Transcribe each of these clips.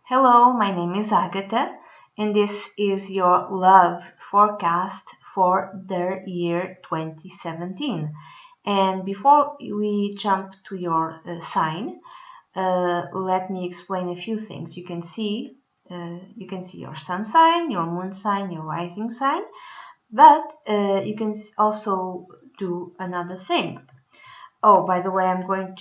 Hello, my name is Agatha, and this is your love forecast for the year 2017. And before we jump to your sign, let me explain a few things. You can see your sun sign, your moon sign, your rising sign, but you can also do another thing. Oh, by the way, I'm going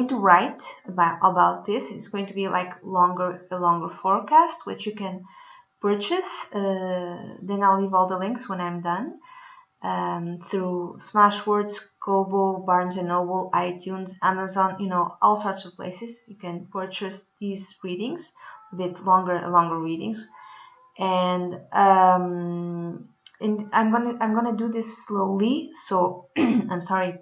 to write about this. It's going to be like a longer forecast, which you can purchase. Then I'll leave all the links when I'm done through Smashwords, Kobo, Barnes and Noble, iTunes, Amazon. All sorts of places you can purchase these readings, a bit longer readings. And I'm gonna do this slowly. So I'm sorry.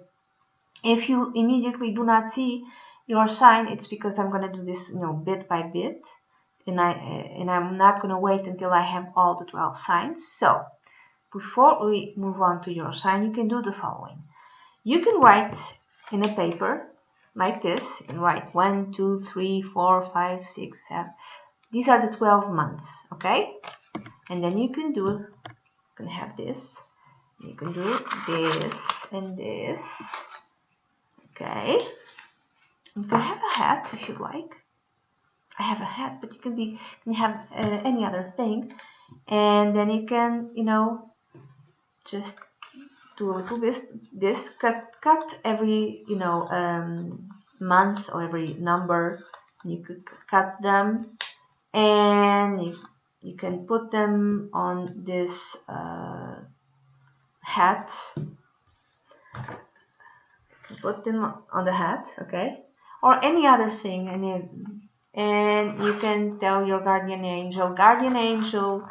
If you immediately do not see your sign, it's because I'm going to do this, bit by bit, and I'm not going to wait until I have all the 12 signs. So before we move on to your sign, you can do the following. You can write in a paper like this and write 1, 2, 3, 4, 5, 6, 7. These are the 12 months, okay? And then you can have this. You can do this and this. Okay, you can have a hat if you like. I have a hat, but you can have any other thing, and then you can, just do a little bit. This cut every, month or every number. You could cut them, and you can put them on this hat. Put them on the hat, okay, or any other thing, and you can tell your guardian angel,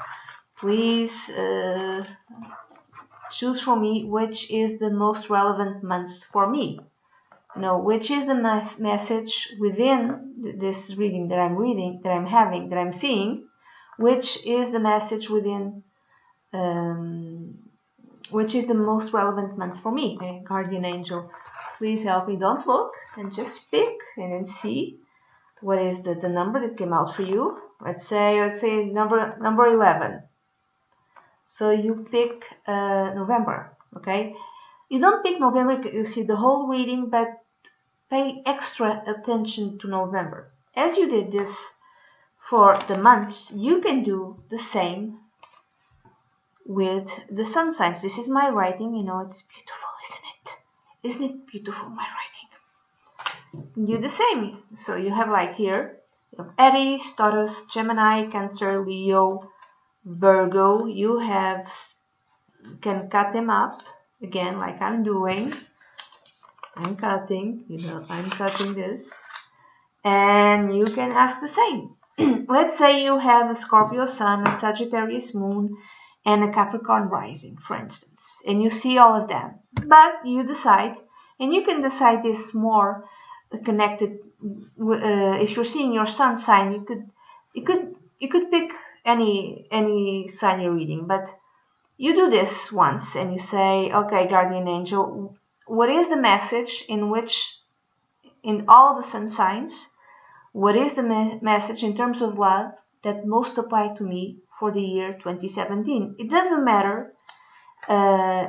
please choose for me which is the most relevant month for me. Which is the message within this reading that I'm seeing, which is the message within which is the most relevant month for me. Okay? Guardian angel, please help me. Don't look, and just pick and then see what is the number that came out for you. Let's say number 11. So you pick November, okay? You don't pick November, you see the whole reading, but pay extra attention to November. As you did this for the month, you can do the same with the sun signs. This is my writing, it's beautiful, isn't it? Isn't it beautiful, my writing? Do the same. So you have like here, you have Aries, Taurus, Gemini, Cancer, Leo, Virgo. You can cut them up again, like I'm doing. I'm cutting this, and you can ask the same. Let's say you have a Scorpio sun, a Sagittarius moon, and a Capricorn rising, for instance, and you see all of them, but you decide, and you can decide this more connected. If you're seeing your sun sign, you could pick any sign you're reading, but you do this once and you say, okay, guardian angel, what is the message in all the sun signs? What is the message in terms of love that most apply to me for the year 2017? It doesn't matter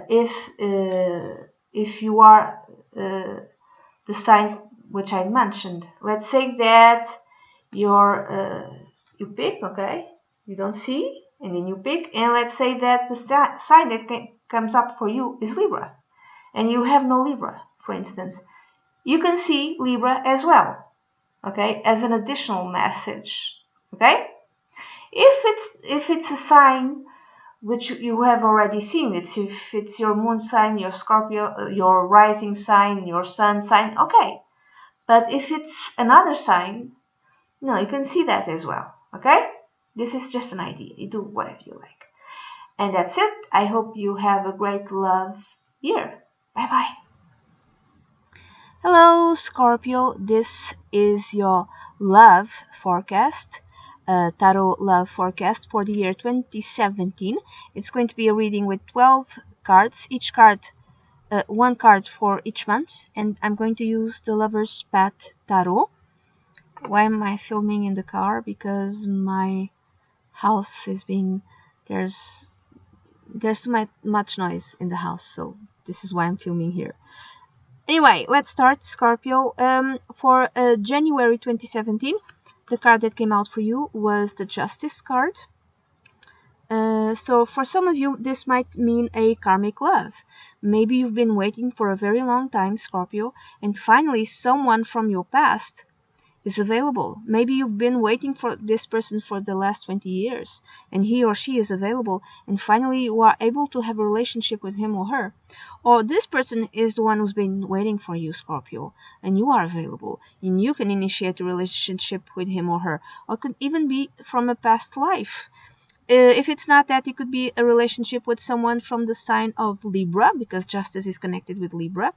if you are the signs which I mentioned. Let's say that you pick, okay? You don't see, and then you pick, and let's say that the sign that comes up for you is Libra, and you have no Libra, for instance. You can see Libra as well, okay, as an additional message, okay? If it's a sign which you have already seen, if it's your moon sign, your Scorpio, your rising sign, your sun sign, okay. But if it's another sign, you can see that as well, okay? This is just an idea. You do whatever you like. And that's it. I hope you have a great love year. Bye-bye. Hello, Scorpio. This is your love forecast. Tarot love forecast for the year 2017. It's going to be a reading with 12 cards, each card one card for each month, and I'm going to use the Lover's Path Tarot. Why am I filming in the car? Because my house is being, there's too much noise in the house, so this is why I'm filming here. Anyway, let's start, Scorpio. For January 2017, the card that came out for you was the Justice card. So for some of you, this might mean a karmic love. Maybe you've been waiting for a very long time, Scorpio, and finally someone from your past is available. Maybe you've been waiting for this person for the last 20 years, and he or she is available, and finally you are able to have a relationship with him or her. Or this person is the one who's been waiting for you, Scorpio, and you are available, and you can initiate a relationship with him or her, or it could even be from a past life. If it's not that, it could be a relationship with someone from the sign of Libra, because justice is connected with Libra.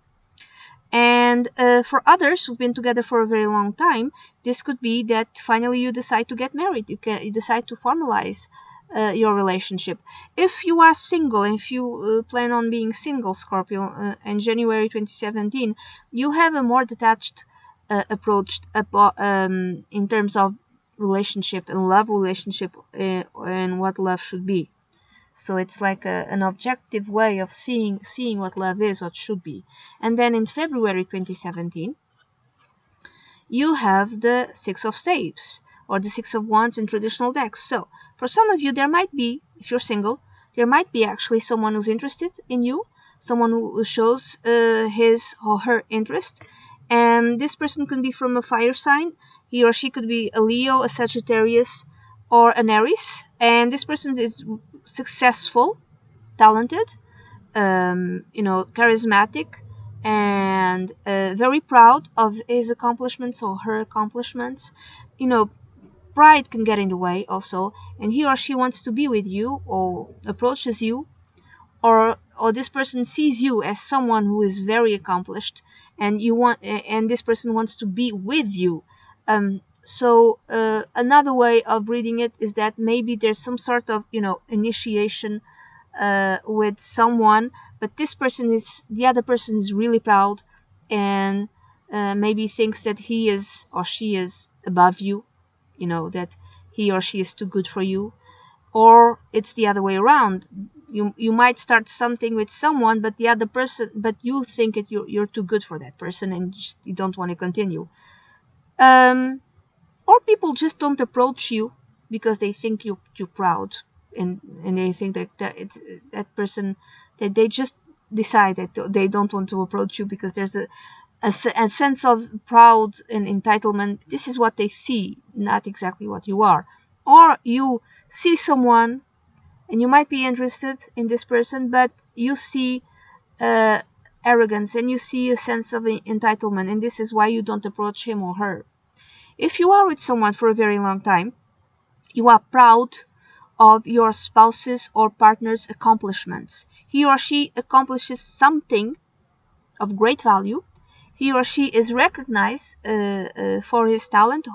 And for others who've been together for a very long time, this could be that finally you decide to get married. You decide to formalize your relationship. If you are single, if you plan on being single, Scorpio, in January 2017, you have a more detached approach in terms of relationship and love relationship and what love should be. So it's like an objective way of seeing what love is, what should be. And then in February 2017, you have the Six of Staves, or the Six of Wands in traditional decks. So for some of you, there might be, if you're single, there might be actually someone who's interested in you, someone who shows his or her interest. And this person could be from a fire sign. He or she could be a Leo, a Sagittarius, or an Aries. And this person is successful, talented, charismatic, and very proud of his accomplishments or her accomplishments. Pride can get in the way also, and he or she wants to be with you or approaches you, or this person sees you as someone who is very accomplished, and this person wants to be with you. So another way of reading it is that maybe there's some sort of initiation with someone, but the other person is really proud, and maybe thinks that he is or she is above you, that he or she is too good for you. Or it's the other way around. You might start something with someone, but you think that you're too good for that person, and you don't want to continue. Or people just don't approach you because they think you're proud, and they think that it's that person, that they just decide that they don't want to approach you because there's a sense of proud and entitlement. This is what they see, not exactly what you are. Or you see someone and you might be interested in this person, but you see arrogance and you see a sense of entitlement, and this is why you don't approach him or her. If you are with someone for a very long time, you are proud of your spouse's or partner's accomplishments. He or she accomplishes something of great value. He or she is recognized for his talent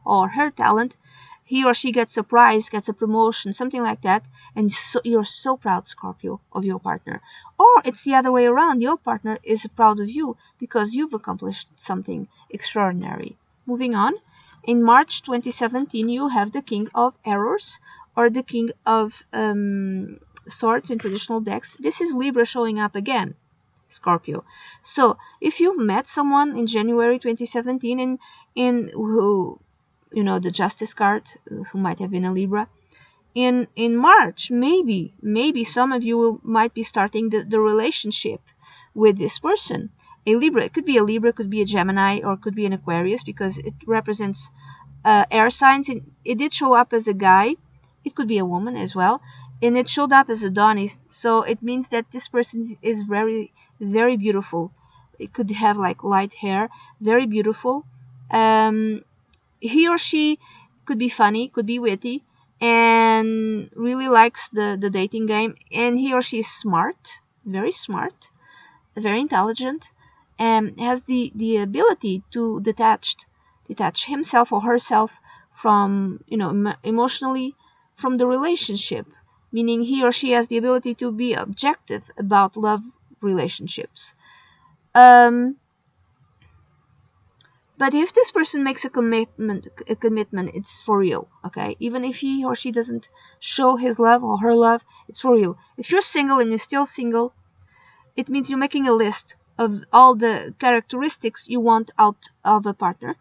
or her talent. He or she gets a prize, gets a promotion, something like that, and you're so proud, Scorpio, of your partner. Or it's the other way around. Your partner is proud of you because you've accomplished something extraordinary. Moving on, in March 2017, you have the King of Errors, or the King of Swords in traditional decks. This is Libra showing up again, Scorpio. So if you've met someone in January 2017 in who, the Justice card, who might have been a Libra, in March, maybe some of you might be starting the relationship with this person. A Libra, it could be a Libra, could be a Gemini, or could be an Aquarius, because it represents air signs. It did show up as a guy. It could be a woman as well, and it showed up as Adonis. So it means that this person is very, very beautiful. It could have like light hair, very beautiful. He or she could be funny, could be witty, and really likes the dating game. And he or she is smart, very intelligent, and has the ability to detach himself or herself from, emotionally, from the relationship. Meaning he or she has the ability to be objective about love relationships. But if this person makes a commitment, it's for real, okay? Even if he or she doesn't show his love or her love, it's for real. If you're single and you're still single, it means you're making a list of all the characteristics you want out of a partner.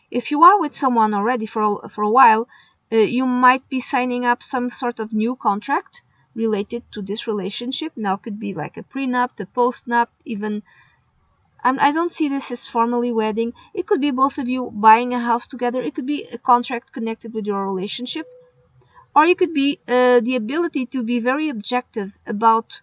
If you are with someone already for a while, you might be signing up some sort of new contract related to this relationship. Now it could be like a prenup, the postnup, even. I don't see this as formally wedding. It could be both of you buying a house together. It could be a contract connected with your relationship. Or it could be the ability to be very objective about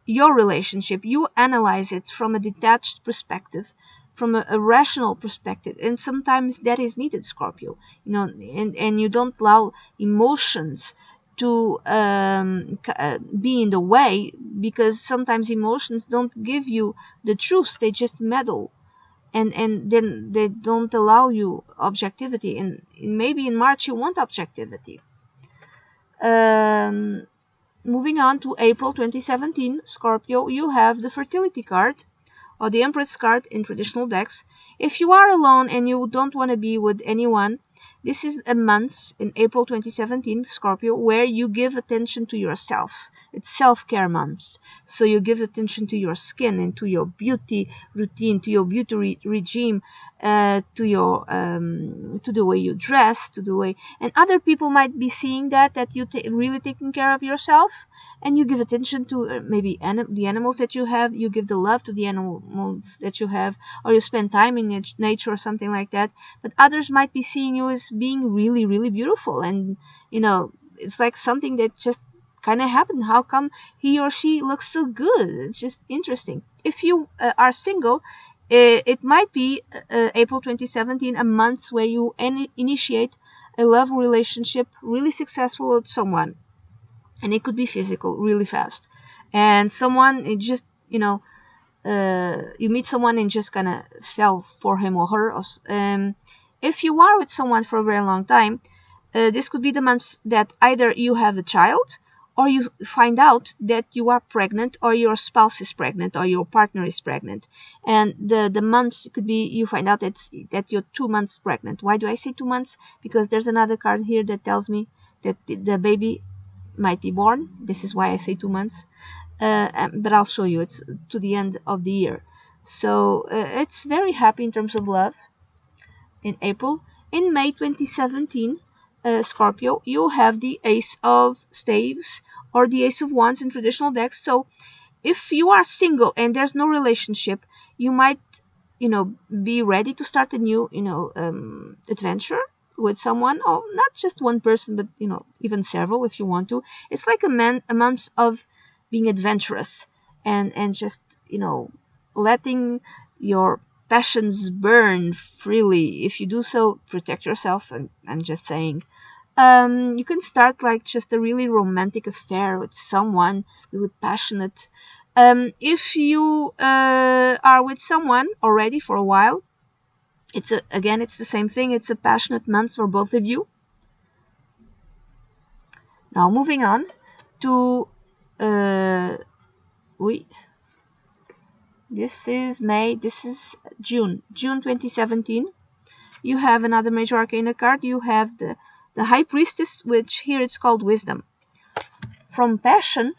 your relationship. You analyze it from a detached perspective, from a rational perspective, and sometimes that is needed, Scorpio. And you don't allow emotions to be in the way, because sometimes emotions don't give you the truth, they just meddle, and then they don't allow you objectivity, and maybe in March you want objectivity. Moving on to April 2017, Scorpio, you have the fertility card, or the Empress card in traditional decks. If you are alone and you don't want to be with anyone, this is a month in April 2017, Scorpio, where you give attention to yourself. It's self-care month. So you give attention to your skin and to your beauty routine, to your beauty regime, to the way you dress, to the way, and other people might be seeing that you really taking care of yourself, and you give attention to maybe the animals that you have. You give the love to the animals that you have, or you spend time in nature or something like that. But others might be seeing you as being really, really beautiful, and it's like something that just kind of happened. How come he or she looks so good? It's just interesting. If you are single, it might be April 2017, a month where you initiate a love relationship, really successful with someone, and it could be physical, really fast. And someone, it just you meet someone and just kind of fell for him or her. If you are with someone for a very long time, this could be the month that either you have a child, or you find out that you are pregnant, or your spouse is pregnant, or your partner is pregnant. And the month could be you find out that you're 2 months pregnant. Why do I say 2 months? Because there's another card here that tells me that the baby might be born. This is why I say 2 months. But I'll show you. It's to the end of the year. So it's very happy in terms of love in April. In May 2017, Scorpio, you have the Ace of Staves or the Ace of Wands in traditional decks. So if you are single and there's no relationship, you might be ready to start a new adventure with someone, or not just one person, but even several if you want to. It's like a month of being adventurous and just letting your passions burn freely. If you do so, protect yourself. And I'm just saying, you can start like just a really romantic affair with someone really passionate. If you are with someone already for a while, it's the same thing. It's a passionate month for both of you. Now moving on to this is May, this is June 2017. You have another major arcana card. You have the High Priestess, which here it's called wisdom. From passion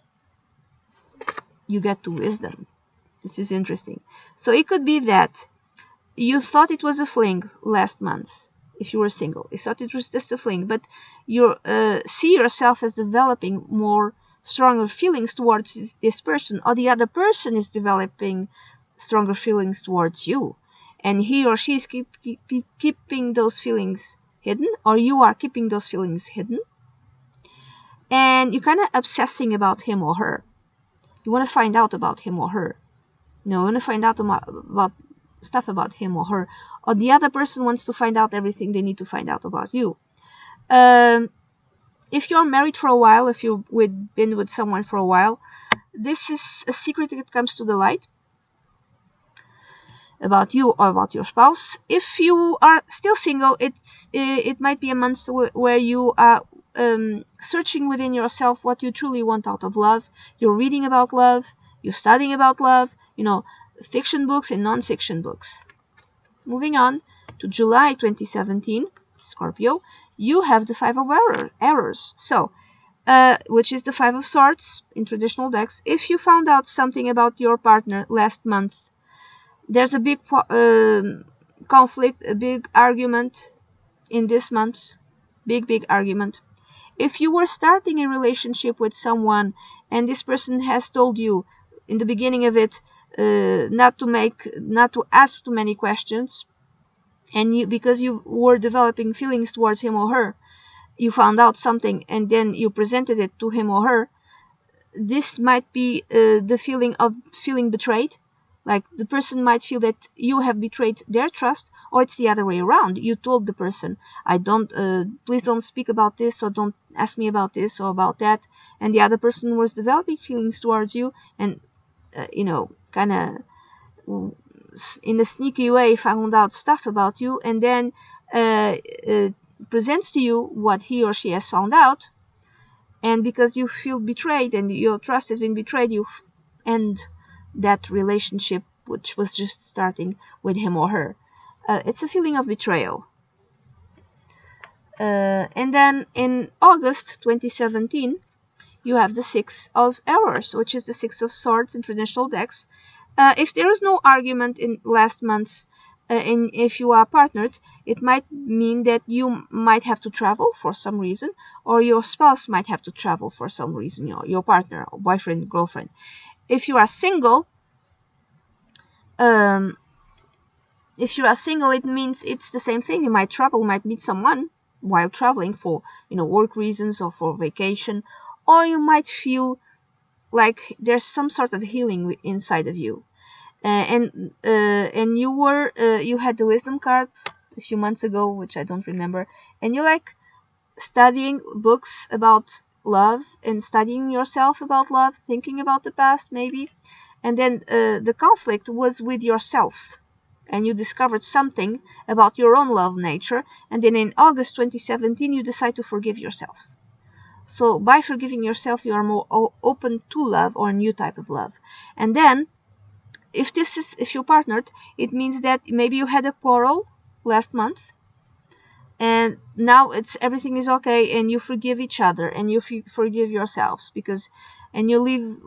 you get to wisdom. This is interesting. So it could be that you thought it was a fling last month. If you were single, you thought it was just a fling, but you see yourself as developing more stronger feelings towards this person, or the other person is developing stronger feelings towards you, and he or she is keeping those feelings hidden, or you are keeping those feelings hidden, and you're kind of obsessing about him or her. You want to find out about him or her. You want to find out about stuff about him or her, or the other person wants to find out everything they need to find out about you. If you're married for a while, if you've been with someone for a while, this is a secret that comes to the light about you or about your spouse. If you are still single, it might be a month where you are searching within yourself what you truly want out of love. You're reading about love, you're studying about love, fiction books and non-fiction books. Moving on to July 2017, Scorpio, you have the Five of Errors. So, which is the Five of Swords in traditional decks. If you found out something about your partner last month, there's a big conflict, a big argument in this month. Big argument. If you were starting a relationship with someone and this person has told you in the beginning of it not to ask too many questions, and because you were developing feelings towards him or her, you found out something and then you presented it to him or her, this might be the feeling of feeling betrayed. Like the person might feel that you have betrayed their trust, or it's the other way around. You told the person, please don't speak about this, or don't ask me about this or about that, and the other person was developing feelings towards you, and kind of in a sneaky way found out stuff about you, and then presents to you what he or she has found out, and because you feel betrayed and your trust has been betrayed, you end that relationship which was just starting with him or her. It's a feeling of betrayal. And then in August 2017, you have the Six of Errors, which is the Six of Swords in traditional decks. If there is no argument in last month, and if you are partnered, it might mean that you might have to travel for some reason, or your spouse might have to travel for some reason, your partner, or boyfriend, girlfriend. If you are single, it means it's the same thing. You might travel, might meet someone while traveling for work reasons or for vacation, or you might feel like there's some sort of healing inside of you. And you had the wisdom card a few months ago, which I don't remember, and you like studying books about love and studying yourself about love, thinking about the past maybe, and then the conflict was with yourself, and you discovered something about your own love nature, and then in August 2017 you decide to forgive yourself. So by forgiving yourself, you are more open to love, or a new type of love. And then if you're partnered, it means that maybe you had a quarrel last month, and now everything is okay, and you forgive each other, and you forgive yourselves, and you leave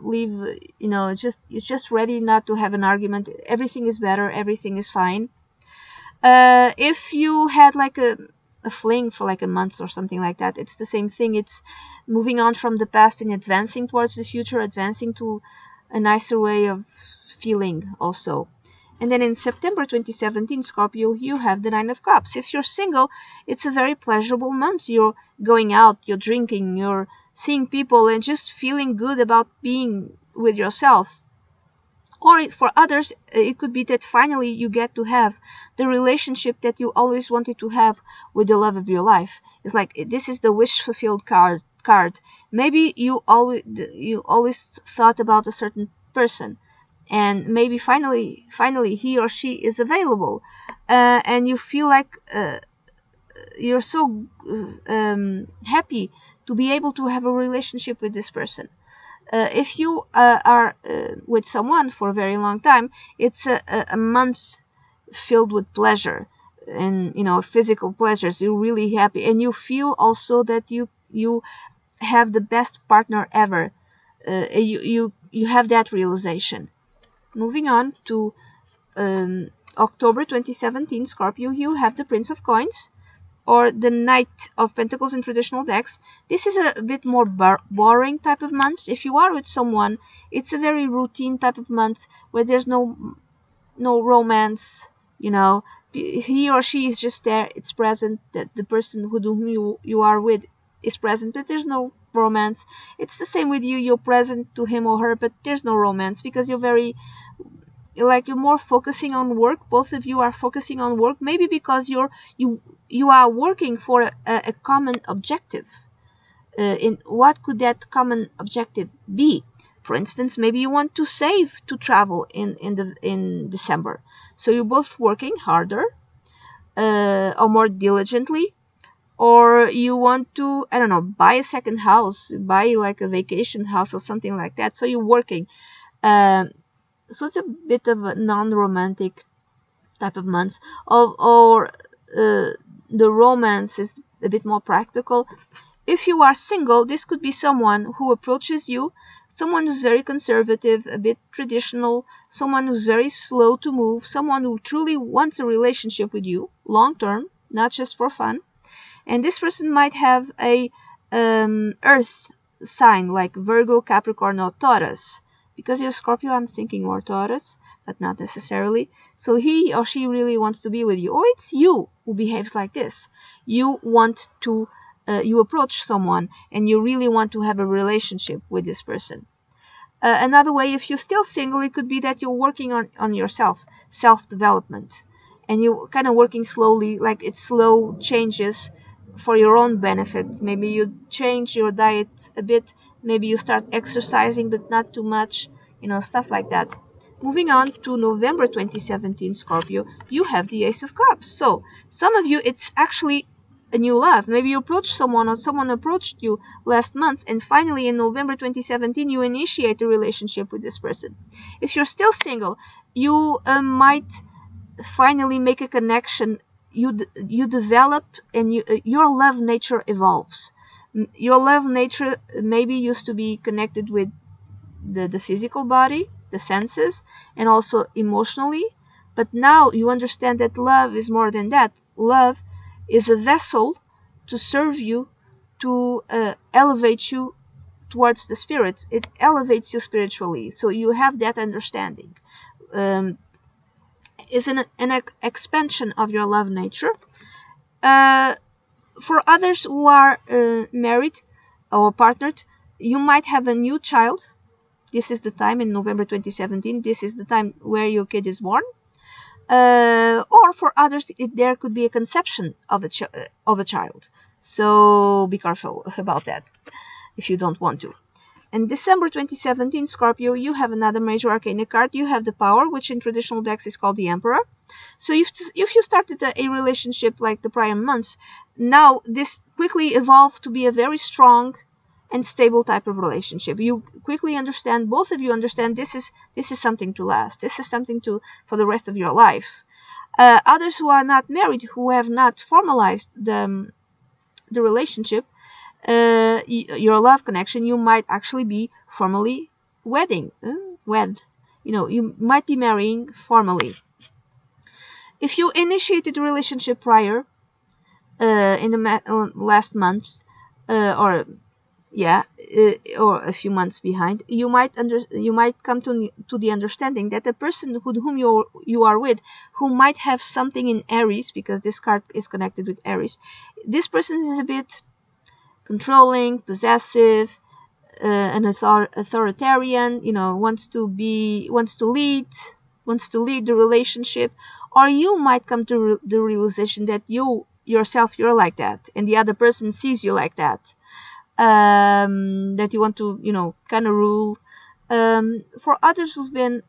you're just ready not to have an argument. Everything is better, everything is fine. If you had like a fling for like a month or something like that, it's the same thing. It's moving on from the past and advancing towards the future, advancing to a nicer way of feeling also. And then in September 2017, Scorpio, you have the Nine of Cups. If you're single, it's a very pleasurable month. You're going out, you're drinking, you're seeing people, and just feeling good about being with yourself. Or for others, it could be that finally you get to have the relationship that you always wanted to have with the love of your life. It's like this is the wish fulfilled card. Maybe you always thought about a certain person, and maybe finally he or she is available, and you feel like you're so happy to be able to have a relationship with this person. If you are with someone for a very long time, it's a month filled with pleasure and physical pleasures. You're really happy, and you feel also that you have the best partner ever. You have that realization. Moving on to October 2017, Scorpio, you have the Prince of Coins, or the Knight of Pentacles in traditional decks. This is a bit more boring type of month. If you are with someone, it's a very routine type of month where there's no romance. He or she is just there. It's present. That the person whom you are with is present, but there's no romance. It's the same with you. You're present to him or her, but there's no romance, because you're more focusing on work. Both of you are focusing on work, maybe because you are working for a common objective. In what could that common objective be? For instance, maybe you want to save to travel in December, so you're both working harder or more diligently, or you want to, I don't know, buy a second house, buy like a vacation house or something like that. So you're working. So it's a bit of a non-romantic type of months, or the romance is a bit more practical. If you are single, this could be someone who approaches you, someone who's very conservative, a bit traditional, someone who's very slow to move, someone who truly wants a relationship with you long term, not just for fun. And this person might have a earth sign like Virgo, Capricorn, or Taurus. Because you're Scorpio, I'm thinking more Taurus, but not necessarily. So he or she really wants to be with you. Or it's you who behaves like this. You want to, you approach someone and you really want to have a relationship with this person. Another way, if you're still single, it could be that you're working on yourself, self-development. And you're kind of working slowly, like it's slow changes for your own benefit. Maybe you change your diet a bit, maybe you start exercising but not too much, stuff like that. Moving on to November 2017, Scorpio, you have the Ace of Cups. So some of you, it's actually a new love. Maybe you approached someone or someone approached you last month, and finally in November 2017 you initiate a relationship with this person. If you're still single, you might finally make a connection. You develop, and your love nature evolves. Your love nature maybe used to be connected with the physical body, the senses, and also emotionally, but now you understand that love is more than that. Love is a vessel to serve you, to elevate you towards the spirit. It elevates you spiritually, so you have that understanding. Is an expansion of your love nature. For others who are married or partnered, you might have a new child. This is the time in November 2017. This is the time where your kid is born. Or for others, there could be a conception of a child. So be careful about that if you don't want to. In December 2017, Scorpio, you have another major arcana card. You have the Power, which in traditional decks is called the Emperor. So if you started a relationship like the prior month, now this quickly evolved to be a very strong and stable type of relationship. You quickly understand, both of you understand, this is something to last. This is something for the rest of your life. Others who are not married, who have not formalized the relationship, your love connection, you might actually be formally wed. You might be marrying formally. If you initiated a relationship prior, in the last month, or a few months behind, you might come to the understanding that the person with whom you are with, who might have something in Aries, because this card is connected with Aries, this person is a bit controlling, possessive, an authoritarian, wants to lead the relationship. Or you might come to the realization that you yourself, you're like that, and the other person sees you like that, that you want to kind of rule. For others who've been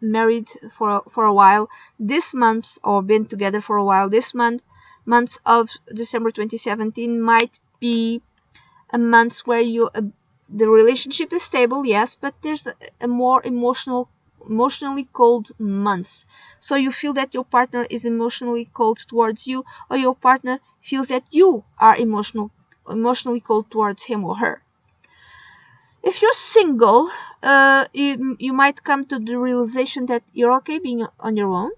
married for a while, this month, or been together for a while, this month of December 2017 might be a month where the relationship is stable, yes, but there's a more emotionally cold month. So you feel that your partner is emotionally cold towards you, or your partner feels that you are emotionally cold towards him or her. If you're single, you might come to the realization that you're okay being on your own.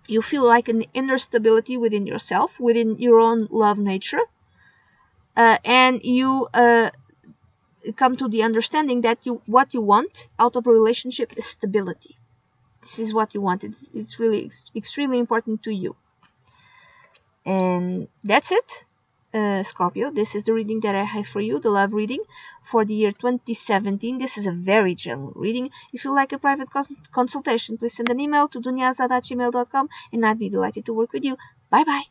You feel like an inner stability within yourself, within your own love nature, and you come to the understanding that what you want out of a relationship is stability. This is what you want. It's really extremely important to you. And that's it, Scorpio. This is the reading that I have for you, the love reading for the year 2017. This is a very general reading. If you like a private consultation, please send an email to dunyazade@gmail.com, and I'd be delighted to work with you. Bye bye.